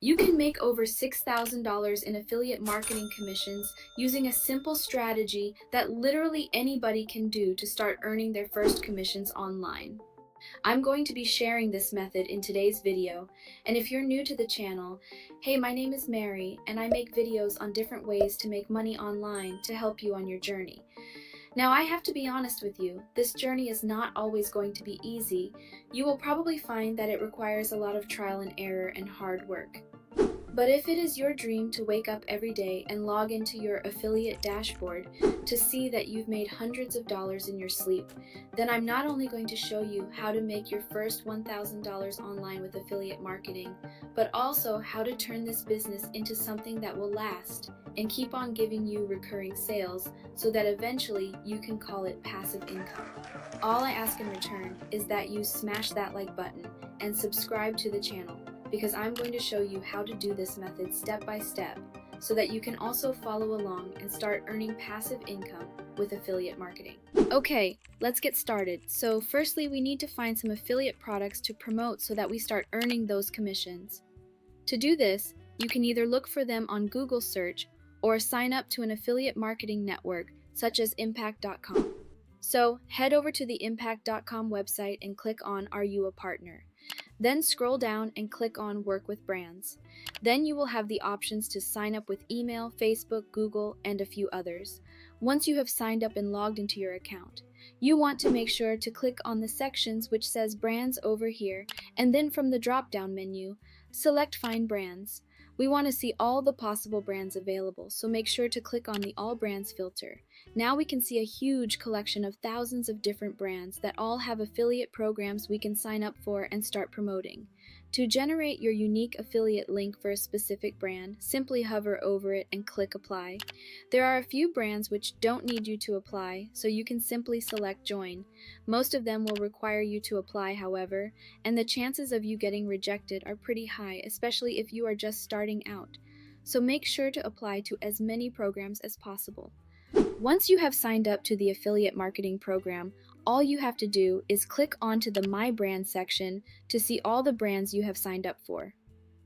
You can make over $6,000 in affiliate marketing commissions using a simple strategy that literally anybody can do to start earning their first commissions online. I'm going to be sharing this method in today's video, and if you're new to the channel, hey, my name is Mary, and I make videos on different ways to make money online to help you on your journey. Now, I have to be honest with you, this journey is not always going to be easy. You will probably find that it requires a lot of trial and error and hard work. But if it is your dream to wake up every day and log into your affiliate dashboard to see that you've made hundreds of dollars in your sleep, then I'm not only going to show you how to make your first $1,000 online with affiliate marketing, but also how to turn this business into something that will last and keep on giving you recurring sales so that eventually you can call it passive income. All I ask in return is that you smash that like button and subscribe to the channel, because I'm going to show you how to do this method step by step so that you can also follow along and start earning passive income with affiliate marketing. Okay, let's get started. So firstly, we need to find some affiliate products to promote so that we start earning those commissions. To do this, you can either look for them on Google search or sign up to an affiliate marketing network such as impact.com. So head over to the impact.com website and click on Are You a Partner? Then scroll down and click on Work with Brands. Then you will have the options to sign up with email, Facebook, Google, and a few others. Once you have signed up and logged into your account, you want to make sure to click on the sections which says Brands over here, and then from the drop-down menu, select Find Brands. We want to see all the possible brands available, so make sure to click on the All Brands filter. Now we can see a huge collection of thousands of different brands that all have affiliate programs we can sign up for and start promoting. To generate your unique affiliate link for a specific brand, simply hover over it and click Apply. There are a few brands which don't need you to apply, so you can simply select Join. Most of them will require you to apply, however, and the chances of you getting rejected are pretty high, especially if you are just starting out. So make sure to apply to as many programs as possible. Once you have signed up to the affiliate marketing program, all you have to do is click onto the My Brand section to see all the brands you have signed up for.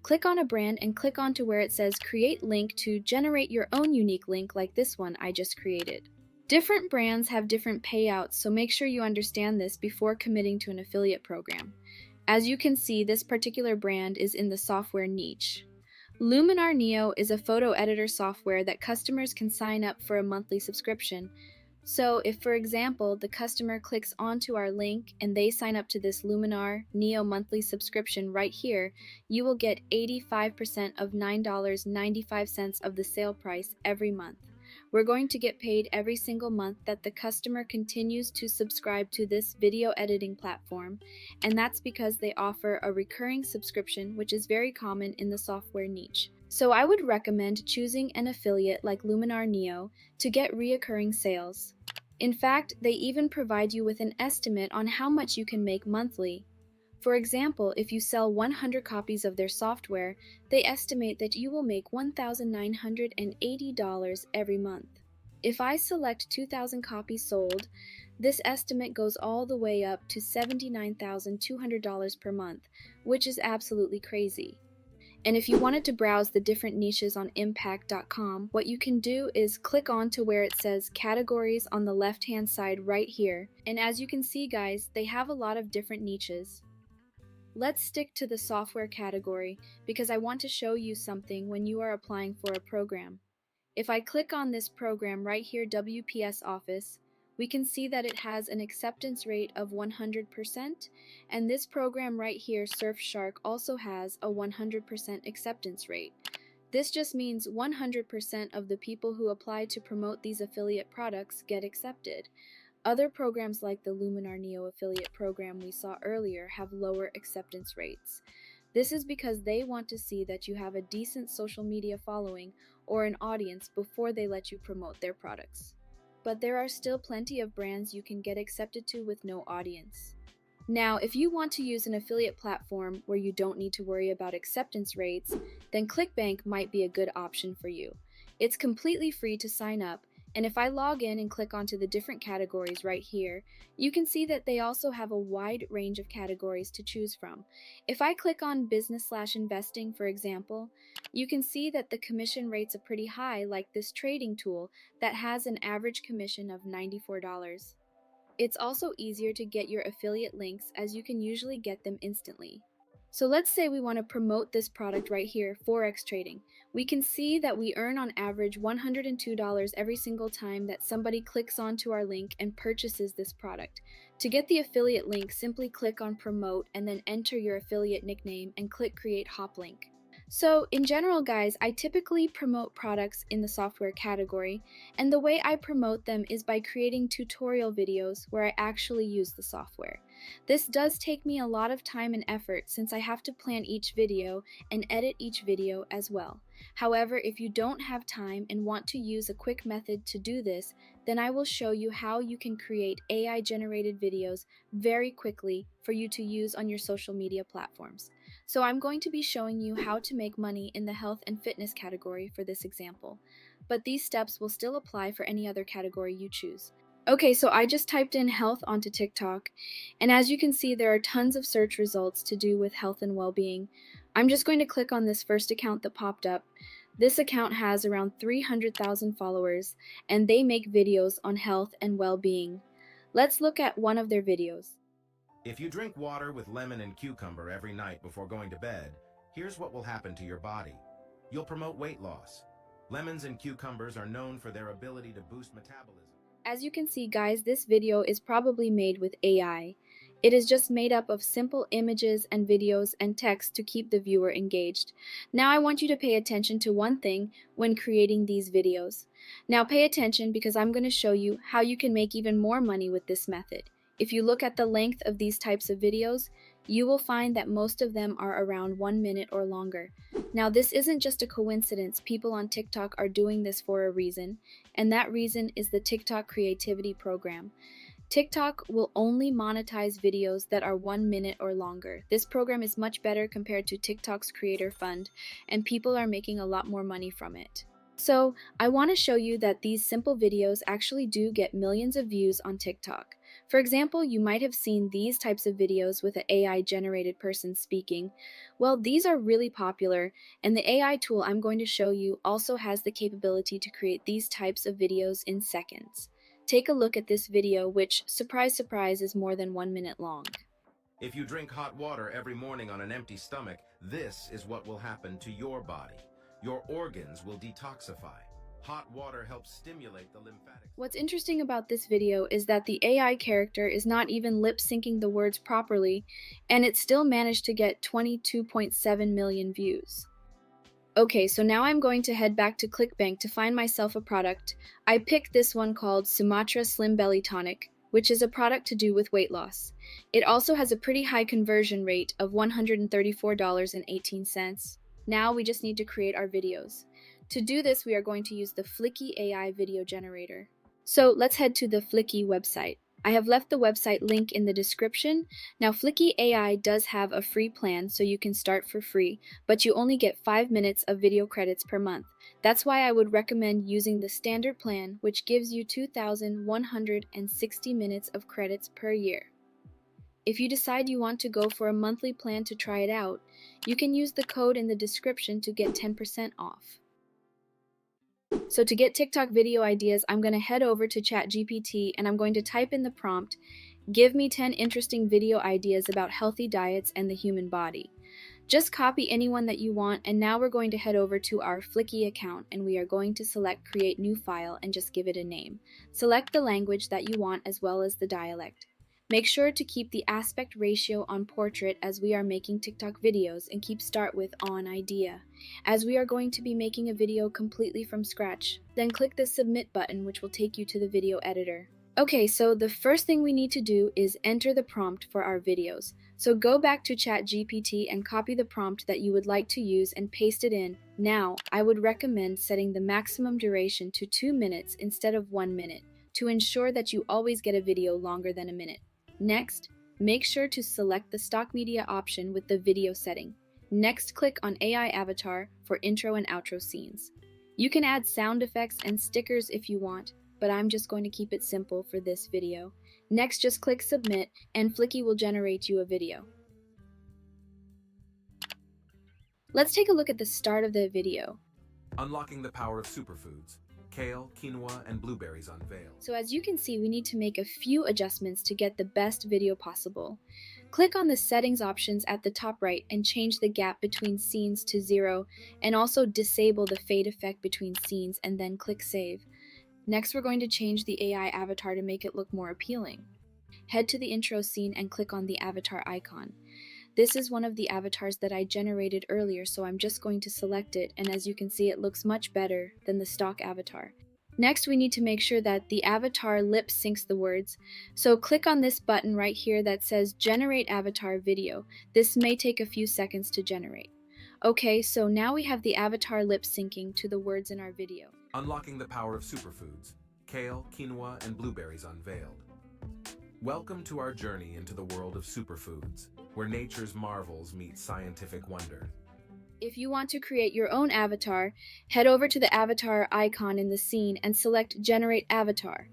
Click on a brand and click onto where it says Create Link to generate your own unique link like this one I just created. Different brands have different payouts, so make sure you understand this before committing to an affiliate program. As you can see, this particular brand is in the software niche. Luminar Neo is a photo editor software that customers can sign up for a monthly subscription. So if, for example, the customer clicks onto our link and they sign up to this Luminar Neo monthly subscription right here, you will get 85% of $9.95 of the sale price every month. We're going to get paid every single month that the customer continues to subscribe to this video editing platform, and that's because they offer a recurring subscription, which is very common in the software niche. So I would recommend choosing an affiliate like Luminar Neo to get reoccurring sales. In fact, they even provide you with an estimate on how much you can make monthly. For example, if you sell 100 copies of their software, they estimate that you will make $1,980 every month. If I select 2,000 copies sold, this estimate goes all the way up to $79,200 per month, which is absolutely crazy. And if you wanted to browse the different niches on impact.com, what you can do is click on to where it says Categories on the left-hand side right here. And as you can see, guys, they have a lot of different niches. Let's stick to the software category because I want to show you something when you are applying for a program. If I click on this program right here, WPS Office, we can see that it has an acceptance rate of 100%, and this program right here, Surfshark, also has a 100% acceptance rate. This just means 100% of the people who apply to promote these affiliate products get accepted. Other programs like the Luminar Neo affiliate program we saw earlier have lower acceptance rates. This is because they want to see that you have a decent social media following or an audience before they let you promote their products. But there are still plenty of brands you can get accepted to with no audience. Now, if you want to use an affiliate platform where you don't need to worry about acceptance rates, then ClickBank might be a good option for you. It's completely free to sign up, And if I log in and click onto the different categories right here, you can see that they also have a wide range of categories to choose from. If I click on business/investing, for example, you can see that the commission rates are pretty high, like this trading tool that has an average commission of $94. It's also easier to get your affiliate links as you can usually get them instantly. So let's say we want to promote this product right here, Forex trading. We can see that we earn on average $102 every single time that somebody clicks onto our link and purchases this product. To get the affiliate link, simply click on promote and then enter your affiliate nickname and click create hop link. So in general, guys, I typically promote products in the software category, and the way I promote them is by creating tutorial videos where I actually use the software. This does take me a lot of time and effort since I have to plan each video and edit each video as well. However, if you don't have time and want to use a quick method to do this, then I will show you how you can create AI-generated videos very quickly for you to use on your social media platforms. So I'm going to be showing you how to make money in the health and fitness category for this example, but these steps will still apply for any other category you choose. Okay, so I just typed in health onto TikTok, and as you can see, there are tons of search results to do with health and well-being. I'm just going to click on this first account that popped up. This account has around 300,000 followers, and they make videos on health and well-being. Let's look at one of their videos. If you drink water with lemon and cucumber every night before going to bed, here's what will happen to your body. You'll promote weight loss. Lemons and cucumbers are known for their ability to boost metabolism. As you can see, guys, this video is probably made with AI. It is just made up of simple images and videos and text to keep the viewer engaged. Now I want you to pay attention to one thing when creating these videos. Now pay attention because I'm going to show you how you can make even more money with this method. If you look at the length of these types of videos, you will find that most of them are around 1 minute or longer. Now this isn't just a coincidence. People on TikTok are doing this for a reason, and that reason is the TikTok Creativity Program. TikTok will only monetize videos that are 1 minute or longer. This program is much better compared to TikTok's Creator Fund, and people are making a lot more money from it. So I want to show you that these simple videos actually do get millions of views on TikTok. For example, you might have seen these types of videos with an AI-generated person speaking. Well, these are really popular, and the AI tool I'm going to show you also has the capability to create these types of videos in seconds. Take a look at this video, which, surprise, surprise, is more than 1 minute long. If you drink hot water every morning on an empty stomach, this is what will happen to your body. Your organs will detoxify. Hot water helps stimulate the lymphatic. What's interesting about this video is that the AI character is not even lip-syncing the words properly, and it still managed to get 22.7 million views. Okay, so now I'm going to head back to ClickBank to find myself a product. I picked this one called Sumatra Slim Belly Tonic, which is a product to do with weight loss. It also has a pretty high conversion rate of $134.18. Now we just need to create our videos. To do this, we are going to use the Fliki AI video generator. So let's head to the Fliki website. I have left the website link in the description. Now Fliki AI does have a free plan, so you can start for free, but you only get 5 minutes of video credits per month. That's why I would recommend using the standard plan, which gives you 2,160 minutes of credits per year. If you decide you want to go for a monthly plan to try it out, you can use the code in the description to get 10% off. So to get TikTok video ideas, I'm going to head over to ChatGPT and I'm going to type in the prompt, "Give me 10 interesting video ideas about healthy diets and the human body." Just copy anyone that you want, and now we're going to head over to our Fliki account and we are going to select Create New File and just give it a name. Select the language that you want as well as the dialect. Make sure to keep the aspect ratio on portrait as we are making TikTok videos, and keep start with on idea, as we are going to be making a video completely from scratch. Then click the submit button, which will take you to the video editor. Okay, so the first thing we need to do is enter the prompt for our videos. So go back to ChatGPT and copy the prompt that you would like to use and paste it in. Now, I would recommend setting the maximum duration to 2 minutes instead of 1 minute to ensure that you always get a video longer than a minute. Next, make sure to select the stock media option with the video setting. Next, click on AI avatar for intro and outro scenes. You can add sound effects and stickers if you want, but I'm just going to keep it simple for this video. Next, just click submit and Fliki will generate you a video. Let's take a look at the start of the video. Unlocking the power of superfoods. Kale, quinoa, and blueberries unveiled. So as you can see, we need to make a few adjustments to get the best video possible. Click on the settings options at the top right and change the gap between scenes to 0, and also disable the fade effect between scenes, and then click save. Next, we're going to change the AI avatar to make it look more appealing. Head to the intro scene and click on the avatar icon. This is one of the avatars that I generated earlier, so I'm just going to select it, and as you can see, it looks much better than the stock avatar. Next, we need to make sure that the avatar lip syncs the words, so click on this button right here that says Generate Avatar Video. This may take a few seconds to generate. Okay, so now we have the avatar lip syncing to the words in our video. Unlocking the power of superfoods. Kale, quinoa, and blueberries unveiled. Welcome to our journey into the world of superfoods, where nature's marvels meet scientific wonder. If you want to create your own avatar, head over to the avatar icon in the scene and select Generate Avatar.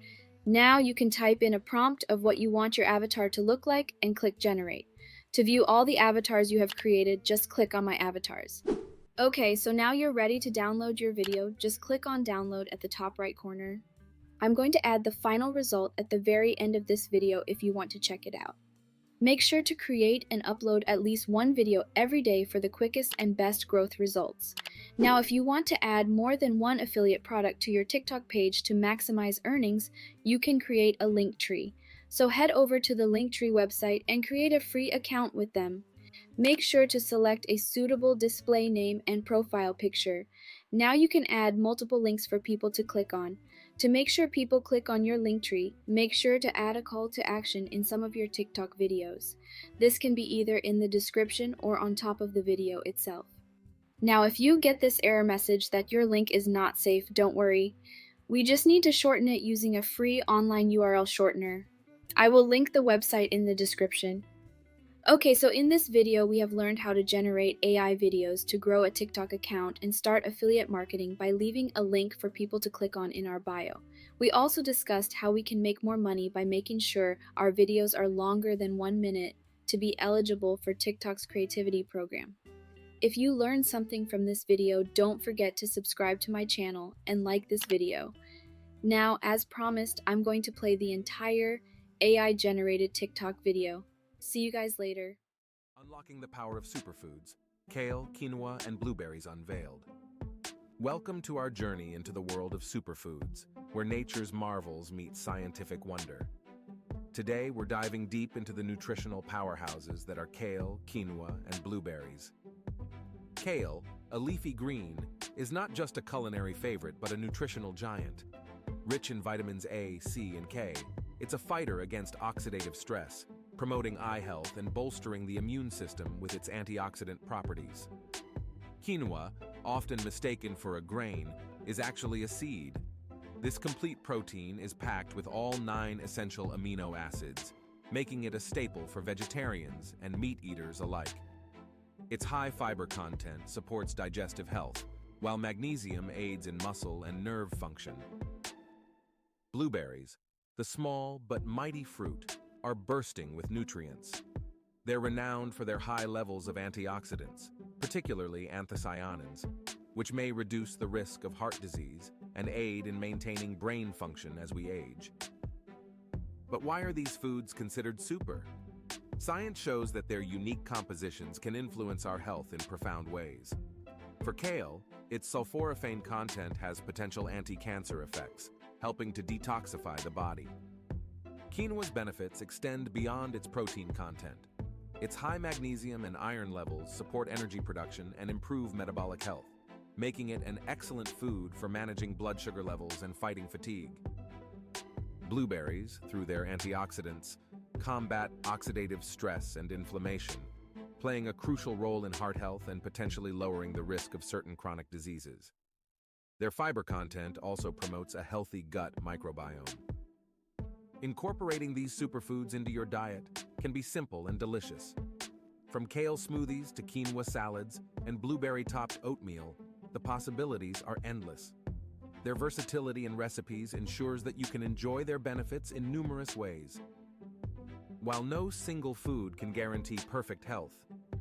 Now you can type in a prompt of what you want your avatar to look like and click Generate. To view all the avatars you have created, just click on My Avatars. Okay, so now you're ready to download your video. Just click on Download at the top right corner. I'm going to add the final result at the very end of this video if you want to check it out. Make sure to create and upload at least one video every day for the quickest and best growth results. Now, if you want to add more than one affiliate product to your TikTok page to maximize earnings, you can create a link tree. So head over to the Linktree website and create a free account with them. Make sure to select a suitable display name and profile picture. Now you can add multiple links for people to click on. To make sure people click on your Linktree, make sure to add a call to action in some of your TikTok videos. This can be either in the description or on top of the video itself. Now, if you get this error message that your link is not safe, don't worry. We just need to shorten it using a free online URL shortener. I will link the website in the description. Okay, so in this video, we have learned how to generate AI videos to grow a TikTok account and start affiliate marketing by leaving a link for people to click on in our bio. We also discussed how we can make more money by making sure our videos are longer than 1 minute to be eligible for TikTok's creativity program. If you learned something from this video, don't forget to subscribe to my channel and like this video. Now, as promised, I'm going to play the entire AI-generated TikTok video. See you guys later. Unlocking the power of superfoods. Kale, quinoa, and blueberries unveiled. Welcome to our journey into the world of superfoods, where nature's marvels meet scientific wonder. Today, we're diving deep into the nutritional powerhouses that are kale, quinoa, and blueberries. Kale, a leafy green, is not just a culinary favorite but a nutritional giant. Rich in vitamins A, C, and K, it's a fighter against oxidative stress, promoting eye health and bolstering the immune system with its antioxidant properties. Quinoa, often mistaken for a grain, is actually a seed. This complete protein is packed with all 9 essential amino acids, making it a staple for vegetarians and meat eaters alike. Its high fiber content supports digestive health, while magnesium aids in muscle and nerve function. Blueberries, the small but mighty fruit, are bursting with nutrients. They're renowned for their high levels of antioxidants, particularly anthocyanins, which may reduce the risk of heart disease and aid in maintaining brain function as we age. But why are these foods considered super? Science shows that their unique compositions can influence our health in profound ways. For kale, its sulforaphane content has potential anti-cancer effects, helping to detoxify the body. Quinoa's benefits extend beyond its protein content. Its high magnesium and iron levels support energy production and improve metabolic health, making it an excellent food for managing blood sugar levels and fighting fatigue. Blueberries, through their antioxidants, combat oxidative stress and inflammation, playing a crucial role in heart health and potentially lowering the risk of certain chronic diseases. Their fiber content also promotes a healthy gut microbiome. Incorporating these superfoods into your diet can be simple and delicious. From kale smoothies to quinoa salads and blueberry-topped oatmeal, the possibilities are endless. Their versatility in recipes ensures that you can enjoy their benefits in numerous ways. While no single food can guarantee perfect health,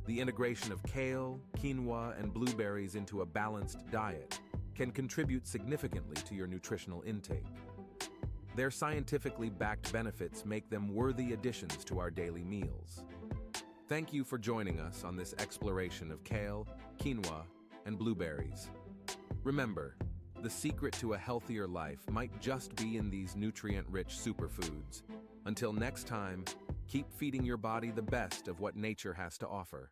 the integration of kale, quinoa, and blueberries into a balanced diet can contribute significantly to your nutritional intake. Their scientifically backed benefits make them worthy additions to our daily meals. Thank you for joining us on this exploration of kale, quinoa, and blueberries. Remember, the secret to a healthier life might just be in these nutrient-rich superfoods. Until next time, keep feeding your body the best of what nature has to offer.